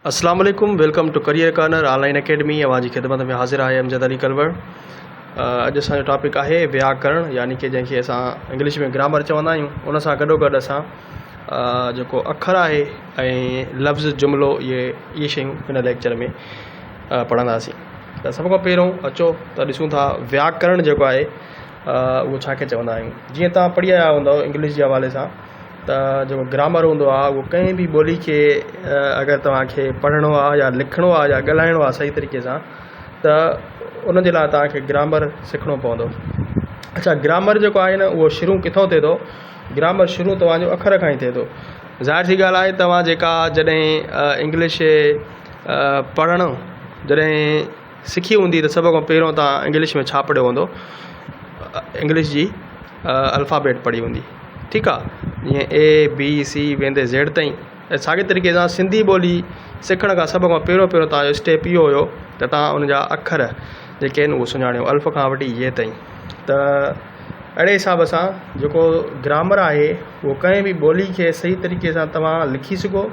अस्सलाम वालेकुम, welcome to career corner online academy. अवां जी ख़िदमत में हाज़िर आहे अमजद अली कलवर। अॼु असांजो टॉपिक आहे व्याकरण, यानी कि जंहिंखे असां इंग्लिश में ग्रामर चवंदा आहियूं। उन सां गॾोगॾु असां जेको अखर आहे ऐं लफ़्ज़ जुमिलो इहे शयूं हिन लेक्चर में पढ़ंदासीं। त सभ खां पहिरियों अचो त ॾिसूं था व्याकरण जेको आहे उहो छा खे चवंदा आहियूं। जीअं तव्हां पढ़ी आया हूंदव इंग्लिश जे हवाले सां त जेको ग्रामर हूंदो आहे उहो कंहिं बि ॿोली खे अगरि तव्हांखे पढ़णो आहे या लिखणो आहे या ॻाल्हाइणो आहे सही तरीक़े सां, त उन जे लाइ तव्हांखे ग्रामर सिखणो पवंदो। अच्छा, ग्रामर जेको आहे न उहो शुरू किथां थिए थो? ग्रामर शुरू तव्हांजो अखर खां ई थिए थो। ज़ाहिर सी ॻाल्हि आहे, तव्हां जेका जॾहिं इंग्लिश पढ़णु जॾहिं सिखी हूंदी त सभ खां पहिरियों तव्हां इंग्लिश में छा पढ़ियो हूंदो? इंग्लिश जी अल्फ़ाबेट पढ़ी हूंदी, ठीकु आहे। जीअं ABC वेंदे Z ताईं। ऐं साॻे तरीक़े सां सिंधी ॿोली सिखण खां सभ खां पहिरियों तव्हांजो स्टेप इहो हुयो त तव्हां उनजा अखर जेके आहिनि उहे सुञाणियो, अल्फ़ खां वठी ये ताईं। त अहिड़े हिसाब सां जेको ग्रामर आहे उहो कंहिं बि ॿोली खे सही तरीक़े सां तव्हां लिखी सघो,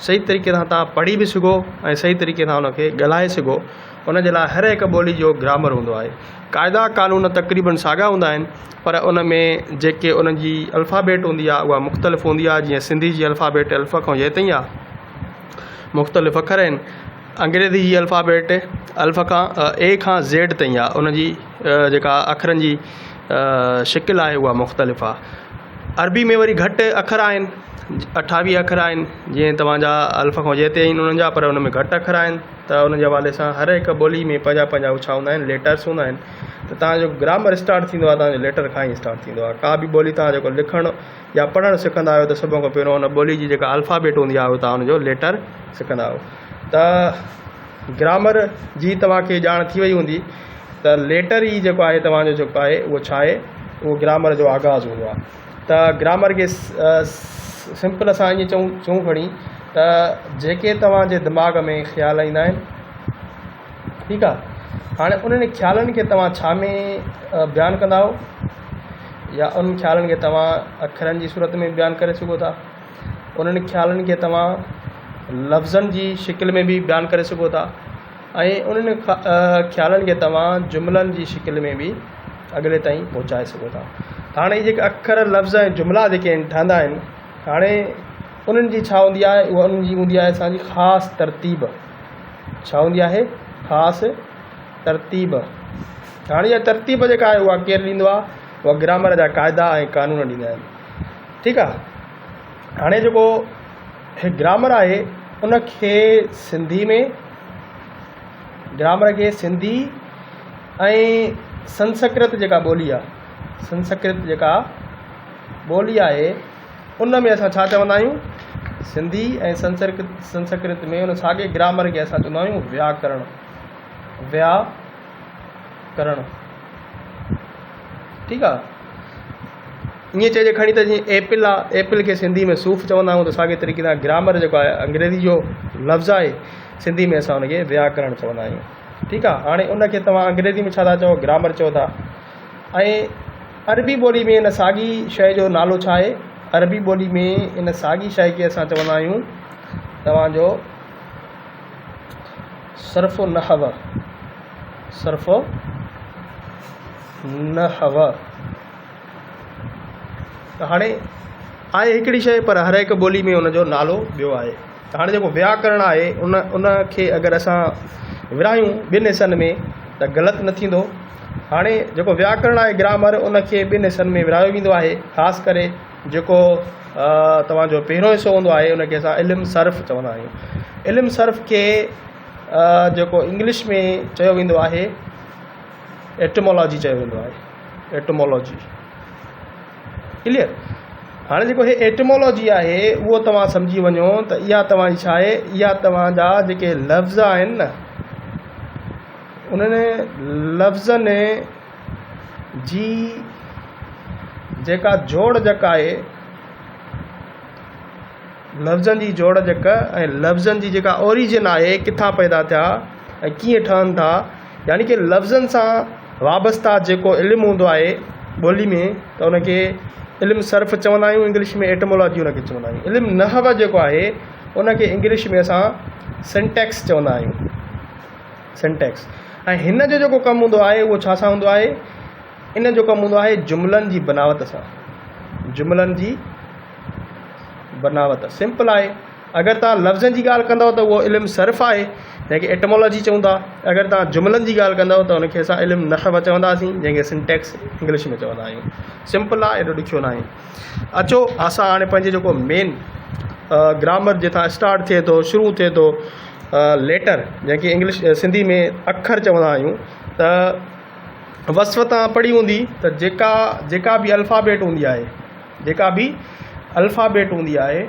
सही तरीक़े सां तव्हां पढ़ी बि सघो ऐं सही तरीक़े सां उनखे ॻाल्हाए सघो। उन जे लाइ हर हिकु ॿोली जो ग्रामर हूंदो आहे। क़ाइदा कानून तक़रीबन साॻा हूंदा आहिनि, पर उन में जेके उन जी अल्फ़ाबेट हूंदी आहे उहा मुख़्तलिफ़ हूंदी आहे। जीअं सिंधी जी अल्फ़ाबेट अल्फ़ खां ये ताईं आहे, मुख़्तलिफ़ अखर आहिनि। अंग्रेज़ी जी अल्फ़ाबेट अल्फ़ खां A खां Z ताईं आहे, उन जी जेका अखरनि जी शिकिल आहे उहा मुख़्तलिफ़ आहे। अरबी में वरी घटि अखर आहिनि, 28 अखर आहिनि। जीअं तव्हांजा अल्फ़ खां ये ताईं उन्हनि जा, पर उन में घटि अखर आहिनि। त उन जे हवाले सां हर हिकु ॿोली में पंहिंजा छा हूंदा आहिनि, लेटर्स हूंदा आहिनि। त तव्हांजो ग्रामर स्टार्ट थींदो आहे तव्हांजो लेटर खां ई स्टार्ट थींदो आहे। का बि ॿोली तव्हां जेको लिखणु या पढ़णु सिखंदा आहियो त सभ खां पहिरियों उन ॿोली जी जेका अल्फ़ाबेट हूंदी आहे उहो तव्हां उनजो लेटर सिखंदा आहियो। त ग्रामर जी तव्हांखे ॼाण थी वई हूंदी त लेटर ई जेको आहे तव्हांजो जेको आहे उहो छा आहे, उहो ग्रामर जो आगाज़ हूंदो आहे। त ग्रामर खे सिंपल असां ईअं चऊं खणी त जेके तव्हांजे दिमाग़ में ख़्याल ईंदा आहिनि, ठीकु आहे। हाणे उन्हनि ख़्यालनि खे तव्हां छा में बयानु कंदा आहियो, या उन ख़्यालनि खे तव्हां अखरनि जी सूरत में बयानु करे सघो था। उन्हनि ख़्यालनि खे तव्हां लफ़्ज़नि जी शिकिल में बि बयानु करे सघो था, ऐं उन्हनि ख़्यालनि खे तव्हां जुमिलनि जी शिकिल में बि अॻिले ताईं पहुचाए सघो था। हाणे जेके अखर लफ़्ज़ ऐं जुमिला जेके आहिनि ठहंदा आहिनि, हाणे उन्हनि जी छा हूंदी आहे, उहा उन्हनि जी हूंदी आहे असांजी ख़ासि तरतीब। छा हूंदी आहे? ख़ासि तरतीब। हाणे इहा तरतीब जेका आहे उहा केरु ॾींदो आहे? उहा ग्रामर जा क़ाइदा ऐं कानून ॾींदा आहिनि, ठीकु आहे। हाणे जेको ग्रामर आहे उनखे सिंधी में, ग्रामर खे सिंधी ऐं संस्कृत जेका ॿोली आहे, संस्कृत जेका ॿोली आहे उन में असां छा चवंदा आहियूं? सिंधी ऐं संस्कृत में उन साॻे ग्रामर खे असां चवंदा आहियूं व्याकरण। व्याकरण, ठीकु आहे। ईअं चइजे खणी त जीअं एपिल आहे, एपिल खे सिंधी में सूफ़ चवंदा आहियूं, त साॻे तरीक़े सां ग्रामर जेको आहे अंग्रेज़ी जो लफ़्ज़ आहे, सिंधी में असां उनखे व्याकरण चवंदा आहियूं, ठीकु आहे। हाणे उनखे तव्हां अंग्रेज़ी में छा था चओ? ग्रामर चओ था। ऐं अरबी ॿोली में इन साॻी शइ जो नालो छा आहे? अरबी ॿोली में इन साॻी शइ खे असां चवंदा आहियूं तव्हांजो सर्फ़ नहव। सर्फ़ नहव। त हाणे आहे हिकिड़ी शइ, पर हर हिकु ॿोली में उनजो नालो ॿियो आहे। त हाणे जेको व्याकरण आहे उनखे अगरि असां विरहायूं ॿिनि हिसनि में त ग़लति न थींदो। हाणे जेको व्याकरण आहे ग्रामर, उनखे ॿिनि हिसनि में विरहायो वेंदो आहे। ख़ासि करे जेको तव्हांजो पहिरियों हिसो हूंदो आहे उनखे असां इल्मु सर्फ़ चवंदा आहियूं। इल्मु सर्फ़ खे जेको इंग्लिश में चयो वेंदो आहे एटमोलॉजी चयो वेंदो आहे। Etymology, clear. हाणे जेको हे एटमोलॉजी आहे उहो तव्हां सम्झी वञो त इहा तव्हांजी छा आहे? इहा तव्हांजा जेके लफ़्ज़ आहिनि न, उन्हनि लफ़्ज़नि जी जेका जोड़ जक आहे, लफ़्ज़नि जी जोड़ जक ऐं लफ़्ज़नि जी जेका ओरिजिन आहे, किथां पैदा थिया ऐं कीअं ठहनि था, यानी कि लफ़्ज़नि सां वाबस्ता जेको इल्मु हूंदो आहे ॿोली में, त उनखे इल्मु सर्फ़ चवंदा आहियूं। इंग्लिश में एटमोलॉजी उनखे चवंदा आहियूं। इल्मु नहव जेको आहे उनखे इंग्लिश में असां सिंटैक्स चवंदा आहियूं, सिंटैक्स। ऐं हिन जो जेको कमु हूंदो आहे उहो छा सां हूंदो आहे? इन जो कमु हूंदो आहे जुमलनि जी बनावट सां, जुमलनि जी बनावट। सिंपल आहे, अगरि तव्हां लफ़्ज़नि जी ॻाल्हि कंदव त उहो इल्मु सर्फ़ आहे जंहिंखे एटमोलॉजी चवंदा। अगरि तव्हां जुमलनि जी ॻाल्हि कंदव त उनखे असां इल्मु नहव चवंदासीं, जंहिंखे सिंटैक्स इंग्लिश में चवंदा आहियूं। सिंपल आहे, एॾो ॾुखियो न आहे। अचो असां हाणे पंहिंजे जेको मेन ग्रामर जितां स्टार्ट थिए थो, शुरू थिए थो, लेटर जंहिंखे इंग्लिश सिंधी में अखर चवंदा आहियूं, त वसफ़ तव्हां पढ़ी हूंदी त जेका बि अल्फ़ाबेट हूंदी आहे, जेका बि अल्फ़ाबेट हूंदी आहे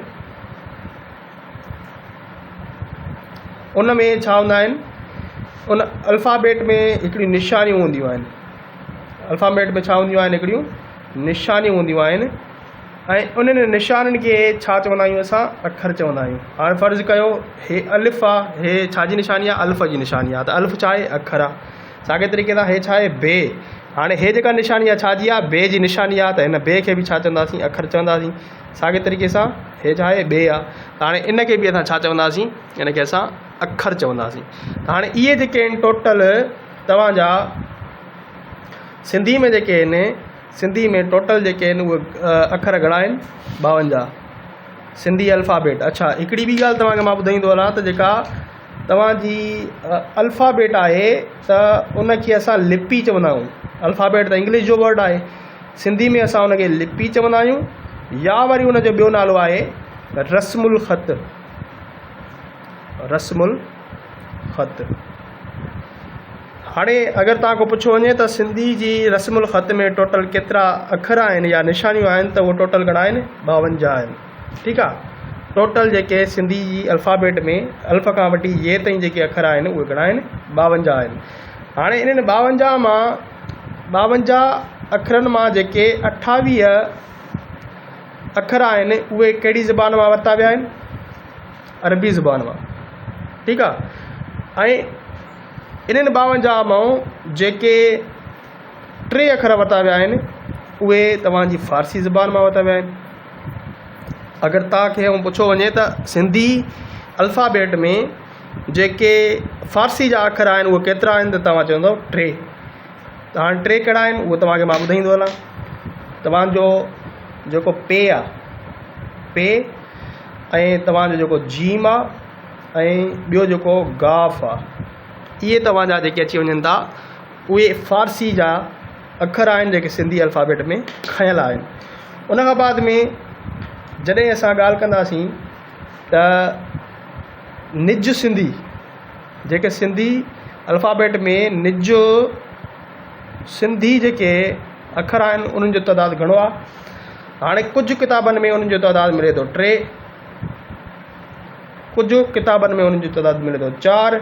उन में छा हूंदा आहिनि? उन अल्फ़ाबेट में हिकिड़ियूं निशानियूं हूंदियूं आहिनि। अल्फ़ाबेट में छा हूंदियूं आहिनि? हिकिड़ियूं निशानियूं हूंदियूं आहिनि, ऐं उन्हनि निशाननि खे छा चवंदा आहियूं? असां अखर चवंदा आहियूं। हाणे फ़र्ज़ु कयो हे अलिफ़ आहे, हे छाजी निशानी आहे? अल्फ़ जी निशानी आहे। त अल्फ़ छा आहे? अखर आहे। साॻे तरीक़े सां हे छा आहे? बे। हाणे हे जेका निशानी आहे छाजी आहे? बे जी निशानी आहे। त हिन बे खे बि छा चवंदासीं? अखर चवंदासीं। साॻे तरीक़े सां हे छा आहे? बे आहे। त हाणे इन खे बि असां छा चवंदासीं? इन खे असां अखर चवंदासीं। त हाणे इहे जेके आहिनि टोटल तव्हांजा सिंधी में जेके आहिनि, सिंधी में टोटल जेके आहिनि उहे अखर घणा आहिनि? 52 सिंधी अल्फ़ाबेट। अच्छा, हिकिड़ी ॿी ॻाल्हि तव्हांखे मां ॿुधाईंदो हलां त जेका तव्हांजी अल्फ़ाबेट आहे त उनखे असां लिपि चवंदा आहियूं। अल्फ़ाबेट त इंग्लिश जो वर्ड आहे, सिंधी में असां उनखे लिपि चवंदा आहियूं, या वरी उनजो ॿियो नालो आहे रस्मुल ख़त। रस्मुल ख़त। हाणे अगरि तव्हां खां पुछो वञे त सिंधी जी रस्मुल ख़त में टोटल केतिरा अखर आहिनि या निशानियूं आहिनि, त उहे टोटल घणा आहिनि? 52 आहिनि। ठीकु आहे। टोटल जेके सिंधी जी अल्फ़ाबेट में अल्फ़ खां वठी ये ताईं जेके अखर आहिनि उहे घणा आहिनि? 52 आहिनि। हाणे इन्हनि 52 अखरनि मां जेके 28 अखर आहिनि उहे कहिड़ी ज़बान मां वरिता विया आहिनि? अरबी ज़बान मां। ठीकु आहे। ऐं इन्हनि 52 मां जेके 3 अखर वरिता विया आहिनि उहे तव्हांजी फ़ारसी ज़बान मां वरिता विया आहिनि। अगरि तव्हांखे पुछो वञे त सिंधी अल्फ़ाबेट में जेके फ़ारसी जा अखर आहिनि उहे केतिरा आहिनि, त तव्हां चवंदव 3। त हाणे 3 कहिड़ा आहिनि उहे तव्हांखे मां ॿुधाईंदो हलां। तव्हांजो जेको पे आहे, पे, ऐं तव्हांजो जेको जीम आहे, ऐं ॿियो जेको गाफ़ आहे, इहे तव्हांजा जेके अची वञनि था उहे फ़ारसी जा अखर आहिनि जेके सिंधी अल्फ़ाबेट में खयल आहिनि। उन खां बाद में जॾहिं असां ॻाल्हि कंदासीं त निज सिंधी, जेके सिंधी अल्फ़ाबेट में निज सिंधी जेके अखर आहिनि उन्हनि जो तइदादु घणो आहे? हाणे कुझु किताबनि में उन्हनि जो तइदादु मिले थो 3, कुझु किताबनि में उन्हनि जो तइदादु मिले थो 4,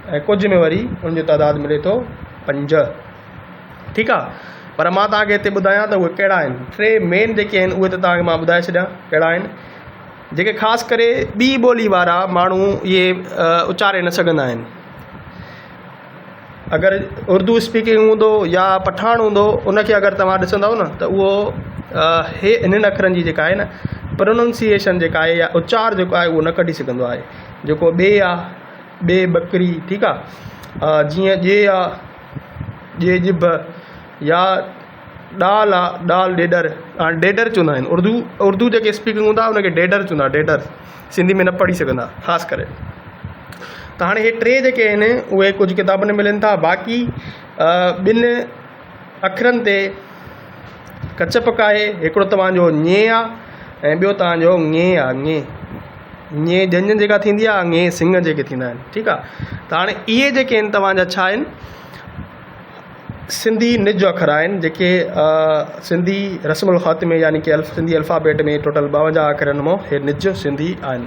ऐं कुझु में वरी उन्हनि जो तइदादु मिले थो 5। ठीकु आहे। पर मां तव्हांखे हिते ॿुधायां त उहे कहिड़ा आहिनि। 3 मेन जेके आहिनि उहे त तव्हांखे मां ॿुधाए छॾियां कहिड़ा आहिनि, जेके ख़ासि करे ॿी ॿोली वारा माण्हू इहे उचारे न सघंदा आहिनि। अगरि उर्दू स्पीकिंग हूंदो या पठान हूंदो, उनखे अगरि तव्हां ॾिसंदव न त उहो हिननि अखरनि जी जेका आहे न प्रोनाउंसिएशन जेका आहे या उचार जेको आहे उहो न कढी सघंदो आहे। जेको ॿे आहे, ॿे बकरी, ठीकु आहे, जीअं जे आहे, जे जिब, या ॾाल आहे, ॾाल ॾेॾर। हाणे ॾेॾर चवंदा आहिनि, उर्दू जेके स्पीकिंग हूंदा उनखे ॾेॾर चवंदा, ॾेॾर सिंधी में न पढ़ी सघंदा ख़ासि करे। त हाणे हे 3 जेके आहिनि उहे कुझु किताबनि में मिलनि था। बाक़ी 2 अखरनि ते कच पक आहे। हिकिड़ो तव्हांजो ञे आहे ऐं ॿियो तव्हांजो ङे आहे। ञे जंज जेका थींदी आहे, ङे सिंग जेके थींदा आहिनि। ठीकु आहे। त हाणे इहे जेके आहिनि तव्हांजा छा आहिनि? सिंधी निज अखर आहिनि जेके सिंधी रस्मुल ख़त में यानी कि सिंधी अल्फ़ाबेट में टोटल 52 अखरनि मां हे निज सिंधी आहिनि।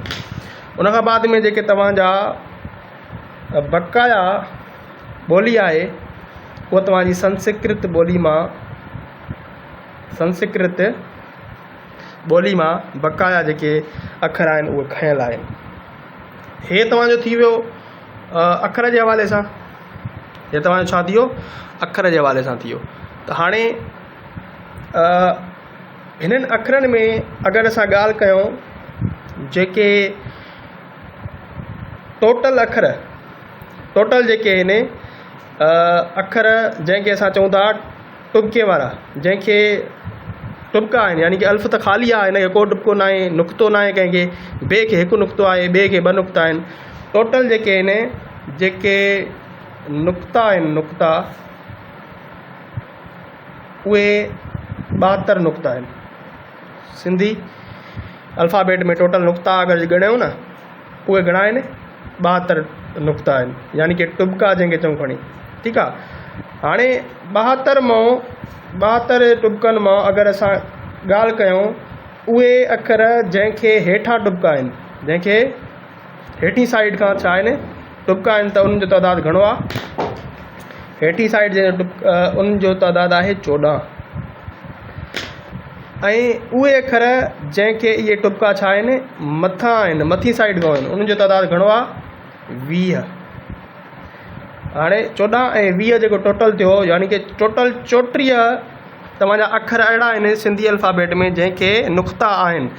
उन खां बाद में जेके तव्हांजा बक़ाया ॿोली आहे उहा तव्हांजी संस्कृत ॿोली मां बक़ाया जेके अखर आहिनि उहे खयल आहिनि। हे तव्हांजो थी वियो अखर जे हवाले सां। हे तव्हांजो छा थी वियो? अखर जे हवाले सां थी वियो। त हाणे हिननि अखरनि में अगरि असां ॻाल्हि कयूं जेके टोटल अखर टोटल जेके आहिनि अखर जंहिंखे असां चऊं था टुबके वारा, जंहिंखे टुबका आहिनि, यानी कि अल्फ़ त ख़ाली आहे, हिनखे को टुबको न आहे, नुक़्तो न आहे, कंहिंखे ॿिए खे हिकु नुक़्तो आहे, ॿिए खे ॿ नुक़्ता आहिनि। टोटल जेके आहिनि जेके नुक़्ता आहिनि, नुक़्ता उहे 72 नुक़्ता आहिनि। सिंधी अल्फ़ाबेट में टोटल नुक़्ता अगरि ॻणियूं न, उहे घणा आहिनि? 72 नुक़्ता आहिनि, यानी कि टुबका जंहिंखे चऊं खणी। ठीकु आहे, हाणे 72 टुबकनि मां अगरि असां ॻाल्हि कयूं, उहे अखर जंहिंखे हेठां टुबका आहिनि, जंहिंखे हेठी साइड खां छा आहिनि टुबका आहिनि, त उन्हनि जो तइदादु घणो आहे? हेठी साइड जे उन्हनि जो तइदादु आहे 14। ऐं उहे अखर जंहिंखे इहे टुबका छा आहिनि मथां आहिनि, मथी साइड खां आहिनि, उन्हनि जो तइदादु घणो आहे? 20। हाणे 14 ऐं 20 जेको टोटल थियो, यानी कि टोटल 34 तव्हांजा अखर अहिड़ा आहिनि सिंधी अल्फ़ाबेट में जंहिंखे नुक़्ता आहिनि।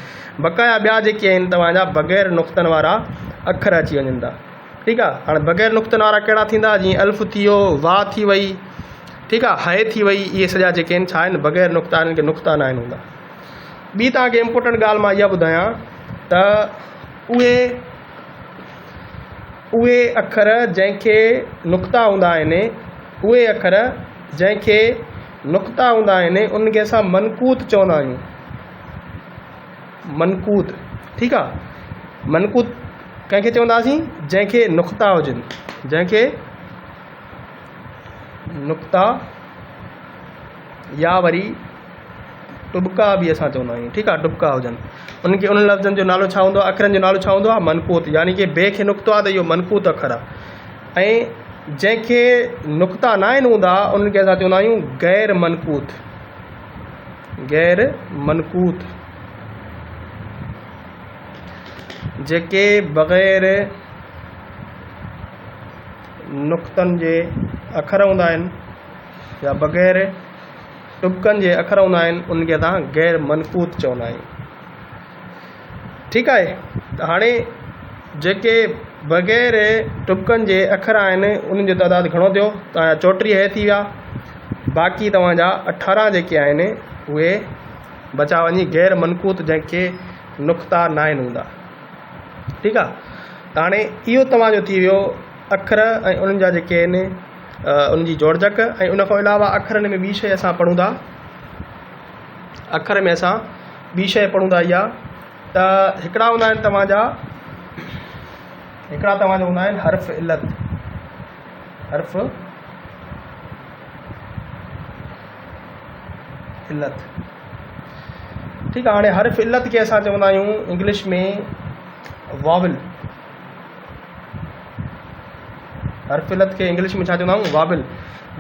बक़ाया ॿिया जेके आहिनि तव्हांजा बग़ैर नुक़्तनि वारा अखर अची वञनि था। ठीकु आहे, हाणे बग़ैर नुक़्तनि वारा कहिड़ा थींदा? जीअं अल्फ़ थी वियो, वाह थी वई, ठीकु आहे, है थी वई, इहे सॼा जेके आहिनि छा आहिनि? बग़ैर नुक़्ता आहिनि, के नुक़्ता न आहिनि हूंदा। ॿी तव्हांखे इम्पोर्टेंट ॻाल्हि मां इहा ॿुधायां त उहे अखर जंहिंखे नुक़्ता हूंदा आहिनि, उहे अखर जंहिंखे नुक़्ता हूंदा आहिनि, उनखे असां मनक़ूत चवंदा आहियूं। मनक़ूत, ठीकु आहे, मनक़ूत कंहिंखे चवंदासीं? जंहिंखे नुक़्ता हुजनि, जंहिंखे नुक़्ता या वरी टुबका बि असां चवंदा आहियूं। ठीकु आहे, टुबका हुजनि, उनखे उन लफ़्ज़नि जो नालो छा हूंदो आहे? अखरनि जो नालो छा हूंदो आहे? मनक़ूत, यानी कि ॿिए खे नुक़्तो आहे त इहो मनक़ूत अखर आहे। ऐं जंहिंखे नुक़्ता न आहिनि हूंदा, उनखे असां चवंदा आहियूं गैर मनक़ूत। गैर मनक़ूत जेके बग़ैर नुक़्तनि जे अखर हूंदा आहिनि या बग़ैर टुबकनि जे अखर हूंदा आहिनि, उनखे असां गैर मनक़ूत चवंदा आहियूं। ठीकु आहे, त हाणे जेके बग़ैर टुबकनि जे अखर आहिनि, उन्हनि जो तइदादु घणो थियो? तव्हांजा 34 थी विया। बाक़ी तव्हांजा 18 जेके आहिनि उहे बचा वञी गैर मनक़ूत, जंहिंखे नुक़्ता न आहिनि हूंदा। ठीकु आहे, त हाणे इहो तव्हांजो थी वियो अखर ऐं उन्हनि जा जेके आहिनि उन जी जोड़जक। ऐं उन खां अलावा अखरनि में ॿी शइ असां पढ़ूं था, अखर में असां ॿी शइ पढ़ूं था इहा, त हिकिड़ा हूंदा आहिनि तव्हांजा हूंदा आहिनि हर्फ़ इल्लत। हर्फ़ इल्लत, ठीकु आहे, हाणे हर्फ़ इल्लत खे असां चवंदा आहियूं इंग्लिश में वाविल। हर्फ़ इल्लत खे इंग्लिश में छा चवंदा आहियूं? वाविल।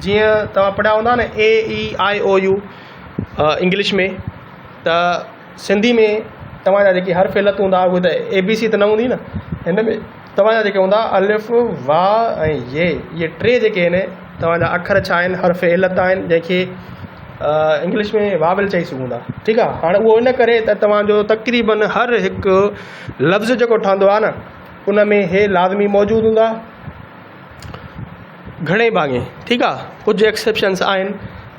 जीअं तव्हां पढ़िया हूंदा न AEIOU इंग्लिश में, त सिंधी में तव्हांजा जेके हर्फ़ इल्लत हूंदा उहे त ABC त न हूंदी न, हिन में तव्हांजा जेके हूंदा अलिफ़, वाह ऐं ये 3 जेके आहिनि तव्हांजा अखर छा आहिनि? हर्फ़ इल्लत आहिनि, जंहिंखे इंग्लिश में वाविल चई सघूं था। ठीकु आहे, हाणे उहो इन करे त तव्हांजो तक़रीबन हर हिकु लफ़्ज़ जेको ठहंदो आहे न, उन में हे लाज़मी मौजूदु हूंदा घणे भाङे। ठीकु आहे, कुझु एक्सेप्शन्स आहिनि।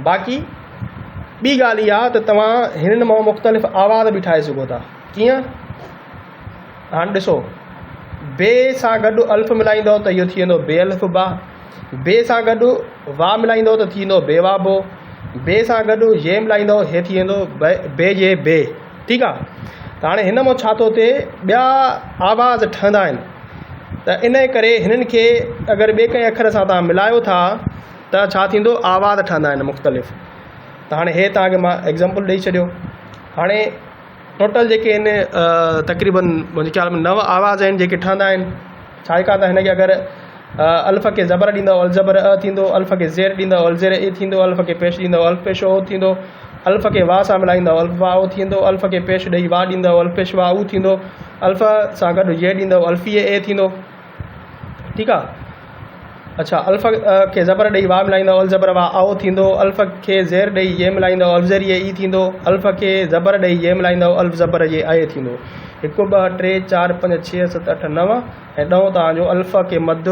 बाक़ी ॿी ॻाल्हि इहा त तव्हां हिननि मां मुख़्तलिफ़ आवाज़ बि ठाहे सघो था। कीअं? हाणे ॾिसो, बे सां गॾु अल्फ़ मिलाईंदव त इहो थी वेंदो बे अल्फ़ बा, बे सां गॾु वाह मिलाईंदव त थी वेंदो बे वाह बो, बे सां गॾु ये मिलाईंदव हे थी वेंदो बे ये बे। ठीकु आहे, त हाणे हिन मां छा थो थिए? ॿिया आवाज़ ठहंदा आहिनि, त इन करे हिननि खे अगरि ॿिए कंहिं अखर सां तव्हां मिलायो था त छा थींदो? आवाज़ ठहंदा आहिनि मुख़्तलिफ़। त हाणे हे तव्हांखे मां एग्ज़ाम्पल ॾेई छॾियो। हाणे टोटल जेके आहिनि तक़रीबन मुंहिंजे ख़्याल में 9 आवाज़ आहिनि जेके ठहंदा आहिनि। छाकाणि त हिनखे अगरि अल्फ़ खे ज़बर ॾींदव अल ज़बर अ थींदो, अल्फ़ खे ज़ेर ॾींदव अल ज़ेर ए थींदो, अल्फ़ खे पेश ॾींदव अल्फ़ पेश ओ थींदो, अल्फ़ खे वाह सां मिलाईंदव अल्फ़ वाह ओ थींदो, अल्फ़ खे पेश ॾेई वाह ॾींदव अल्फ़ पेश वाह ऊ थींदो, अल्फ़ सां गॾु ये ॾींदव अल्फ़ी ए थींदो। ठीकु आहे, अच्छा, अल्फ़ खे ज़बर ॾेई वाह मिलाईंदो अल ज़बर वाह आओ थींदो। अल्फ़ खे ज़ेर ॾेई ये मिलाईंदो अल्फ़ ज़ेर ये ई थींदो। अल्फ़ खे ज़बर ॾेई ये मिलाईंदो अल्फ़ ज़बर ये आए थींदो। 1 2 3 4 5 6 7 8 9 ऐं 9 तव्हांजो अल्फ़ खे मद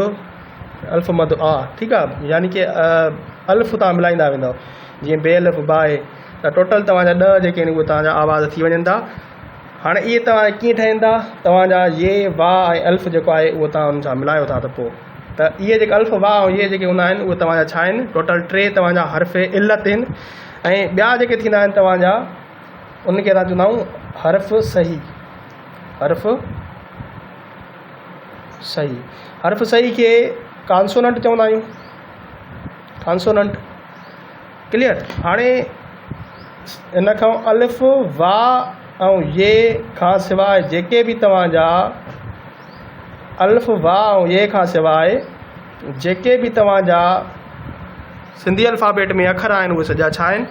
अल्फ़ मद आ। ठीकु आहे, यानी कि अल्फ़ तव्हां मिलाईंदा वेंदव जीअं बे अल्फ़ बा आहे, त टोटल तव्हांजा 10 जेके आहिनि उहे तव्हांजा आवाज़ थी वञनि था। हाणे इहे तव्हां कीअं ठहनि था, तव्हांजा ये वाह ऐं अल्फ़ जेको आहे उहो तव्हां उन सां मिलायो था, त पोइ त इहे जेके अल्फ़ वाह ऐं इहे जेके हूंदा आहिनि उहे तव्हांजा छा आहिनि, टोटल 3 तव्हांजा हर्फ़ इल्लत आहिनि। ऐं ॿिया जेके थींदा आहिनि तव्हांजा उनखे असां चवंदा आहियूं हर्फ़ सही। हर्फ़ सही, हर्फ़ सही खे कॉन्सोनेंट चवंदा आहियूं, कॉन्सोनेंट। क्लियर। हाणे इन खां अल्फ़ वाह ऐं ये खां सवाइ जेके बि तव्हांजा अल्फ़ वाह ऐं ये खां सवाइ जेके बि तव्हांजा सिंधी अल्फ़ाबेट में अखर आहिनि उहे सॼा छा आहिनि,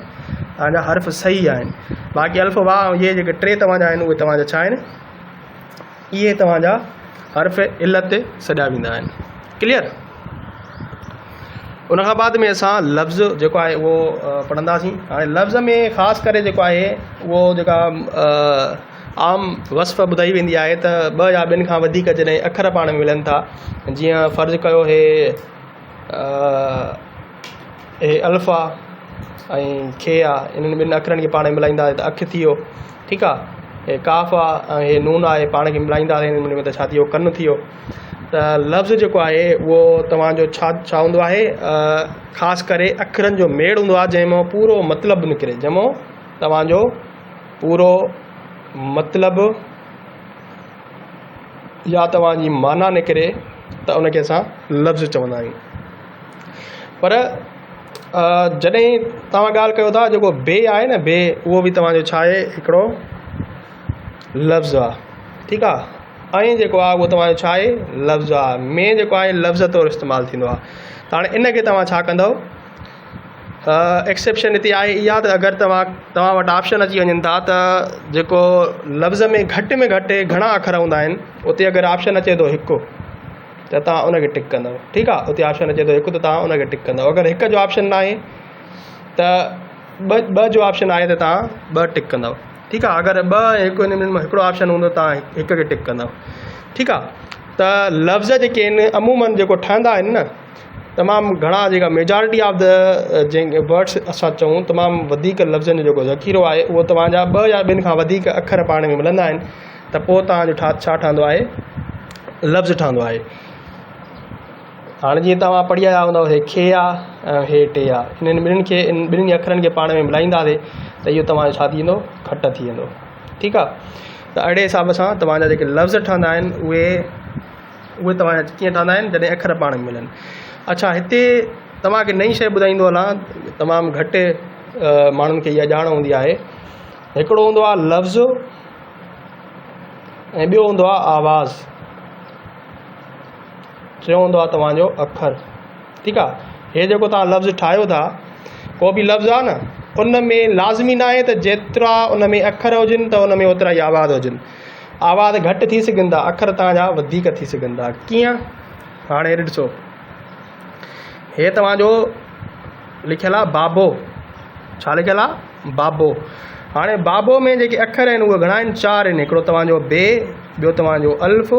तव्हांजा हर्फ़ सही आहिनि। बाक़ी अल्फ़ वाह ऐं ये जेके 3 तव्हांजा आहिनि उहे तव्हांजा छा आहिनि, इहे तव्हांजा हर्फ़ इल्लत सॼा वेंदा आहिनि। क्लियर। उन खां बाद में असां लफ़्ज़ जेको आहे उहो पढ़ंदासीं। हाणे लफ़्ज़ में ख़ासि करे जेको आहे उहो जेका आम वस्फ़ ॿुधाई वेंदी आहे त 2 या 2 खां वधीक जॾहिं अखर पाण में मिलनि था, जीअं फ़र्ज़ु कयो हे अल्फ़ आहे ऐं खे आहे, इन्हनि 2 अखरनि खे पाण में मिलाईंदा त अखि थी वियो। ठीकु आहे। हे काफ़ आहे ऐं हे नून आहे, पाण खे मिलाईंदासीं हिन में त छा थी वियो, कन थी वियो। त लफ़्ज़ जेको आहे उहो तव्हांजो छा हूंदो आहे, ख़ासि करे अखरनि जो मेड़ हूंदो आहे जंहिंमां पूरो मतिलबु निकिरे, जंहिंमां तव्हांजो पूरो मतिलबु या तव्हांजी माना निकिरे, त उनखे असां लफ़्ज़ चवंदा आहियूं। पर जॾहिं तव्हां ॻाल्हि कयो था जेको बे आहे न, बे उहो बि तव्हांजो छा आहे, हिकिड़ो लफ़्ज़ आहे। ठीकु आहे। ऐं जेको आहे उहो तव्हांजो छा आहे, लफ़्ज़ आहे। में जेको आहे लफ़्ज़ तौरु इस्तेमालु थींदो आहे। त हाणे इनखे तव्हां छा कंदव, एक्सेप्शन हिते आहे इहा, त अगरि तव्हां वटि ऑप्शन अची वञनि था त जेको लफ़्ज़ में घटि घणा अखर हूंदा आहिनि, उते अगरि ऑप्शन अचे थो 1 त तव्हां उनखे टिक कंदव। ठीकु आहे। उते ऑप्शन अचे थो 1 त तव्हां उनखे टिक कंदव। अगरि 1 जो ऑप्शन न आहे त 2 जो ऑप्शन आहे त तव्हां 2 टिक कंदव। ठीकु आहे। अगरि 2 ऐं 1 इन्हनि में हिकिड़ो ऑप्शन हूंदो तव्हां 1 खे टिक कंदव। ठीकु आहे। त लफ़्ज़ जेके आहिनि अमूमन जेको ठहंदा आहिनि न, तमामु घणा जेका मेजॉरिटी ऑफ द जंहिं वर्ड्स असां चऊं, तमामु वधीक लफ़्ज़नि जो जेको ज़ख़ीरो आहे उहो तव्हांजा 2 या 2 खां वधीक अखर पाण में मिलंदा आहिनि, त पोइ तव्हांजो छा ठहंदो आहे, लफ़्ज़ ठहंदो आहे। हाणे जीअं तव्हां पढ़ी आया हूंदव हे खे आहे ऐं हे टे आहे, इन्हनि ॿिन्हिनि अखरनि खे पाण में मिलाईंदासीं त इहो तव्हांजो छा थी वेंदो, खट थी वेंदो। ठीकु आहे। त अहिड़े हिसाब सां तव्हांजा जेके लफ़्ज़ ठहंदा आहिनि उहे तव्हांजा कीअं ठहंदा आहिनि, जॾहिं अखर पाण में मिलनि। अच्छा, हिते तव्हांखे नई शइ ॿुधाईंदो हलां, तमामु घटि माण्हुनि खे इहा ॼाण हूंदी आहे। हिकिड़ो हूंदो आहे लफ़्ज़ ऐं ॿियो हूंदो आहे आवाज़, टियों हूंदो आहे तव्हांजो अखर। ठीकु आहे। हे जेको तव्हां लफ़्ज़ ठाहियो था, को बि लफ़्ज़ आहे न, उन में लाज़मी न आहे त जेतिरा उन में अखर हुजनि त उन में ओतिरा ई आवाज़ हुजनि। आवाज़ घटि थी सघनि था, अखर तव्हांजा वधीक थी सघनि था। कीअं? हाणे ॾिसो, हे तव्हांजो लिखियलु आहे बाबो। छा लिखियलु आहे? बाबो। हाणे बाबो में जेके अखर आहिनि उहे घणा आहिनि? 4 आहिनि। हिकिड़ो तव्हांजो बे, ॿियो तव्हांजो अल्फ़,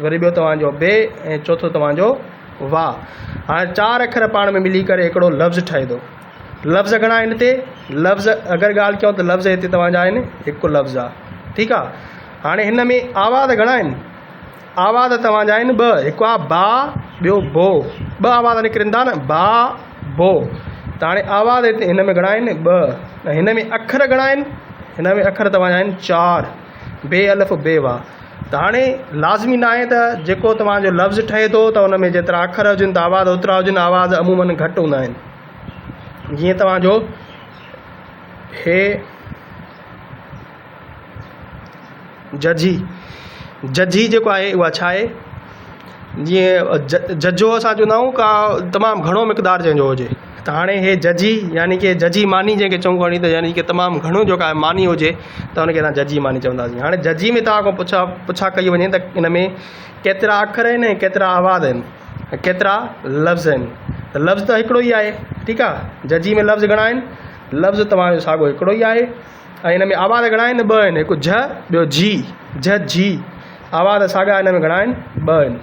वरी ॿियो तव्हांजो बे ऐं चौथो तव्हांजो वाह। हाणे 4 अखर पाण में मिली करे हिकिड़ो लफ़्ज़ ठहे थो। लफ़्ज़ घणा आहिनि हिते? लफ़्ज़ अगरि ॻाल्हि कयूं त लफ़्ज़ हिते तव्हांजा आहिनि, हिकु लफ़्ज़ आहे। ठीकु आहे। हाणे हिन में आवाज़ घणा आहिनि? आवाज़ तव्हांजा आहिनि 2। हिकु आहे बा, ॿियो बो। 2 आवाज़ निकिरनि था न, बा बो। त हाणे आवाज़ हिते हिन में घणा आहिनि? 2। ऐं हिन में अखर घणा आहिनि? हिन में अखर तव्हांजा आहिनि 4, बे अल्फ़ बे वाह। त हाणे लाज़मी न आहे त जेको तव्हांजो लफ़्ज़ ठहे थो त उन में जेतिरा अखर हुजनि त आवाज़ ओतिरा हुजनि। आवाज़ अमूमन घटि हूंदा आहिनि। जीअं तव्हांजो हे जजी जेको आहे उहा छा आहे? जीअं जजो असां चवंदा आहियूं का तमामु घणो मिक़दार जंहिंजो हुजे, त हाणे हे जजी यानी कि जजी मानी जंहिंखे चऊं खणी, त यानी कि तमामु घणो जेका आहे मानी हुजे त हुनखे असां जजी मानी चवंदासीं। हाणे जजी में तव्हां खां पुछा कई वञे त इन में केतिरा अखर आहिनि ऐं केतिरा आवाज़ आहिनि, केतिरा लफ़्ज़ आहिनि। त लफ़्ज़ त हिकिड़ो ई आहे, ठीकु आहे। जजी में लफ़्ज़ घणा आहिनि? लफ़्ज़ तव्हांजो साॻियो हिकिड़ो ई आहे। ऐं हिन में आवाज़ घणा आहिनि? ॿ आहिनि, हिकु झ ॿियो जी। झ जी आवाज़ साॻिया हिन में घणा आहिनि? ॿ आहिनि।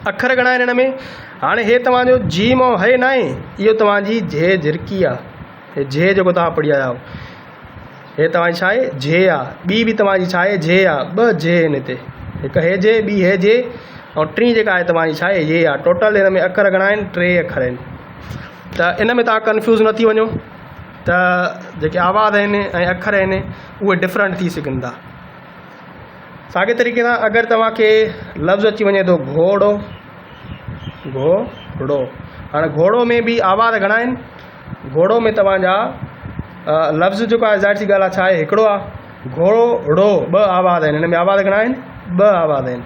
अखर घणा आहिनि हिन में? हाणे हे तव्हांजो जी मो हे न आहे, इहो तव्हांजी झे झिरकी आहे। हे झे जेको तव्हां पढ़ी आया आहियो, हे तव्हांजी छा आहे? झे आहे। ॿी बि तव्हांजी छा आहे? झे आहे। ॿ झे आहिनि हिते, हिकु हे जे, ॿी हे जे, ऐं टी जेका आहे तव्हांजी छा आहे? ये आहे। टोटल हिन में अखर घणा आहिनि? 3 अखर आहिनि। त इन में तव्हां कन्फ्यूज़ न थी वञो त जेके आवाज़ आहिनि ऐं अखर आहिनि उहे डिफरेंट थी सघनि था। साॻे तरीक़े सां अगरि तव्हांखे लफ़्ज़ अची वञे थो घोड़ो, घोड़ो, हाणे घोड़ो में बि आवाज़ घणा आहिनि? घोड़ो में तव्हांजा लफ़्ज़ जेको आहे ज़ाहिर सी ॻाल्हि आहे छा आहे? हिकिड़ो आहे। घोड़ो 2 आवाज़ आहिनि, हिन में आवाज़ घणा आहिनि? 2 आवाज़ आहिनि।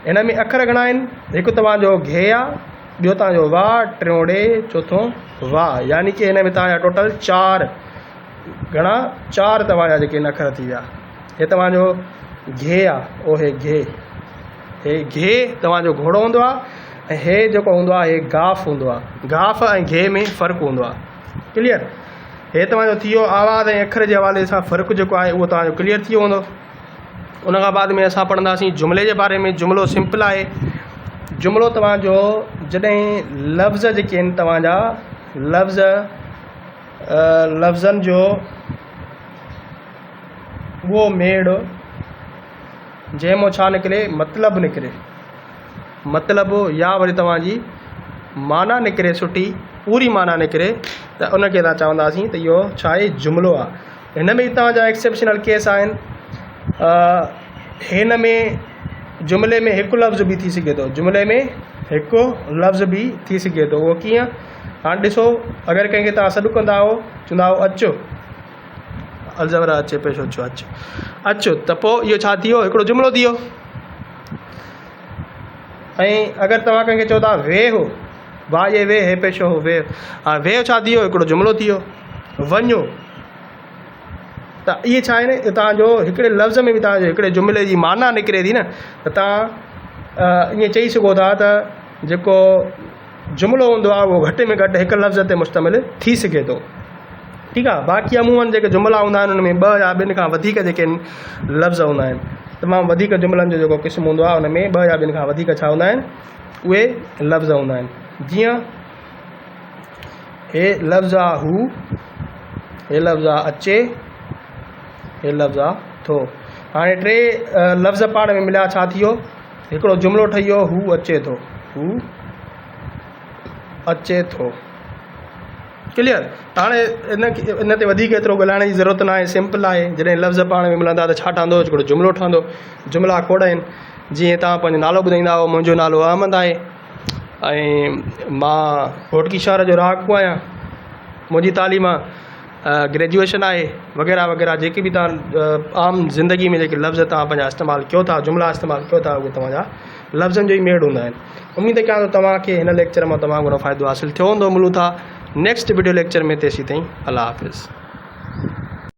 हिन में अखर घणा आहिनि? हिकु तव्हांजो घे आहे, ॿियो तव्हांजो वाह, टियों ॾे, चोथों वाह, यानी कि हिन में तव्हांजा टोटल 4 घणा? 4 तव्हांजा जेके इन अखर थी विया। हे तव्हांजो घे आहे, ओ हे घे, हे घे तव्हांजो घोड़ो हूंदो आहे। ऐं हे जेको हूंदो आहे हे गाफ़ हूंदो आहे। गाफ़ ऐं घे में फ़र्क़ु हूंदो आहे। क्लियर? हे तव्हांजो थी वियो आवाज़ ऐं अखर जे हवाले सां फ़र्क़ु जेको आहे उहो तव्हांजो क्लियर थी वियो हूंदो। उन खां बाद में असां पढ़ंदासीं जुमिले जे बारे में। जुमिलो सिंपल आहे। जुमिलो तव्हांजो जॾहिं लफ़्ज़ जेके आहिनि तव्हांजा लफ़्ज़नि जो उहो मेड़ जंहिंमो छा निकिरे? मतिलबु निकिरे। मतिलबु या वरी तव्हांजी माना निकिरे, सुठी पूरी माना निकिरे, त उनखे असां चवंदासीं त इहो छा आहे? जुमिलो आहे। हिन में तव्हांजा एक्सेप्शनल केस आहिनि। हिन में जुमिले में हिकु लफ़्ज़ बि थी सघे थो। जुमिले में हिकु लफ़्ज़ बि थी सघे थो। उहो कीअं? हाणे ॾिसो, अगरि कंहिंखे तव्हां सॾु कंदा हो, चवंदा हो अचो, अलज़बर अचे पेश अचो, अचो, त पोइ इहो छा थी वियो? हिकिड़ो जुमिलो थी वियो। ऐं अगरि तव्हां कंहिंखे चओ था वेह, वाह ये वे, हे पेशो हो वे, हा वेह छा थी वियो? हिकिड़ो जुमिलो थी वियो। वञो, त इहे छा आहिनि? तव्हांजो हिकिड़े लफ़्ज़ में बि तव्हांजो हिकिड़े जुमिले जी माना निकिरे थी न, त तव्हां ईअं चई सघो था त जेको जुमिलो हूंदो आहे उहो घटि में घटि हिकु लफ़्ज़ ते मुश्तमिल थी सघे थो। ठीकु आहे। बाक़ी अमूमन जेके जुमिला हूंदा आहिनि उन में 2 या 2 खां वधीक जेके लफ़्ज़ हूंदा आहिनि। तमामु वधीक जुमिलनि जो जेको क़िस्म हूंदो आहे उन में 2 या 2 खां वधीक छा हूंदा आहिनि? उहे लफ़्ज़ हूंदा आहिनि। जीअं हे लफ़्ज़ आहे हू, हे लफ़्ज़ आहे अचे, हे लफ़्ज़ आहे थो। हाणे 3 लफ़्ज़ पाण में मिलिया, छा थी वियो? हिकिड़ो जुमिलो ठही वियो, हू अचे थो, हू अचे थो। क्लियर? हाणे इन ते वधीक एतिरो ॻाल्हाइण जी ज़रूरत न आहे, सिंपल आहे। जॾहिं लफ़्ज़ पाण में मिलंदा त छा ठहंदो? हिकिड़ो जुमिलो ठहंदो। जुमिला खोड़ आहिनि। जीअं तव्हां पंहिंजो नालो ॿुधाईंदा हो, मुंहिंजो नालो अहमद आहे ऐं मां होटकी शहर जो रहाकू आहियां, मुंहिंजी तालीम ग्रेजुएशन आहे, वग़ैरह वग़ैरह। जेके बि तव्हां आम ज़िंदगी में जेके लफ़्ज़ तव्हां पंहिंजा इस्तेमालु कयो था, जुमिला इस्तेमालु कयो था, उहे तव्हांजा लफ़्ज़नि जो ई मेड़ हूंदा आहिनि। उमेद कयां थो तव्हांखे हिन लेक्चर मां तमामु घणो फ़ाइदो हासिलु थियो हूंदो। मिलूं था नेक्स्ट वीडियो लेक्चर में। तेसीं ताईं अल्लाह हाफ़िज़।